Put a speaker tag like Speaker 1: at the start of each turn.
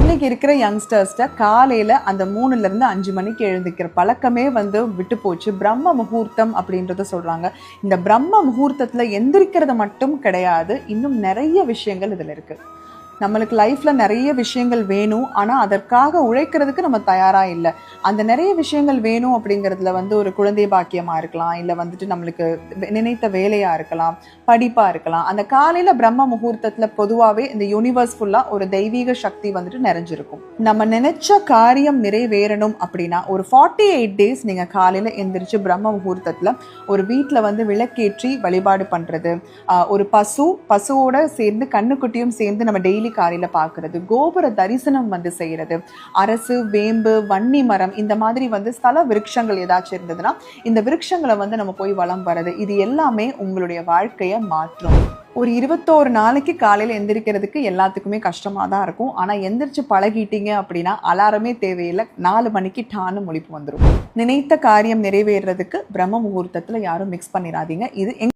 Speaker 1: இன்னைக்கு இருக்கிற யங்ஸ்டர்ஸ்ட காலையில அந்த 3ல இருந்து 5 மணிக்கு எழுந்திக்கிற பழக்கமே விட்டு போச்சு. பிரம்ம முகூர்த்தம் அப்படின்றத சொல்றாங்க. இந்த பிரம்ம முகூர்த்தத்துல எந்திரிக்கிறது மட்டும் கிடையாது, இன்னும் நிறைய விஷயங்கள் இதுல இருக்கு. நம்மளுக்கு லைஃப்ல நிறைய விஷயங்கள் வேணும், ஆனா அதற்காக உழைக்கிறதுக்கு நம்ம தயாரா இல்லை. அந்த நிறைய விஷயங்கள் வேணும் அப்படிங்கிறதுல ஒரு குழந்தை பாக்கியமா இருக்கலாம், இல்ல நம்மளுக்கு நினைத்த வேலையா இருக்கலாம், படிப்பா இருக்கலாம். அந்த காலையில பிரம்ம முகூர்த்தத்துல பொதுவாவே இந்த யூனிவர்ஸ் ஃபுல்லா ஒரு தெய்வீக சக்தி நிறைஞ்சிருக்கும். நம்ம நினைச்ச காரியம் நிறைவேறணும் அப்படின்னா ஒரு 48 டேஸ் நீங்க காலையில எந்திரிச்சு பிரம்ம முகூர்த்தத்துல ஒரு வீட்டுல விளக்கேற்றி வழிபாடு பண்றது, ஒரு பசுவோட சேர்ந்து கண்ணுக்குட்டியும் சேர்ந்து நம்ம டெய்லி காலையில பாக்குறது, கோபுர தரிசனம் செய்யறது, அரசு, வேம்பு, வன்னி மரம், இந்த மாதிரி ஸ்தல விருட்சங்கள் ஏதாச்சும் இருந்ததுன்னா இந்த விருட்சங்களை நம்ம போய் வலம் வர்றது, இது எல்லாமே உங்களுடைய வாழ்க்கையை மாற்றும். ஒரு 21 நாளைக்கு காலையில எந்திரிக்கிறதுக்கு எல்லாத்துக்குமே கஷ்டமா தான் இருக்கும். ஆனா எந்திரிச்சு பழகிட்டீங்க அப்படின்னா அலாரமே தேவையில்லை, 4 மணிக்கு டான்னு முழிப்பு வந்துடும். நினைத்த காரியம் நிறைவேறதுக்கு பிரம்ம முகூர்த்தத்துல யாரும் மிக்ஸ் பண்ணிடாதீங்க. இது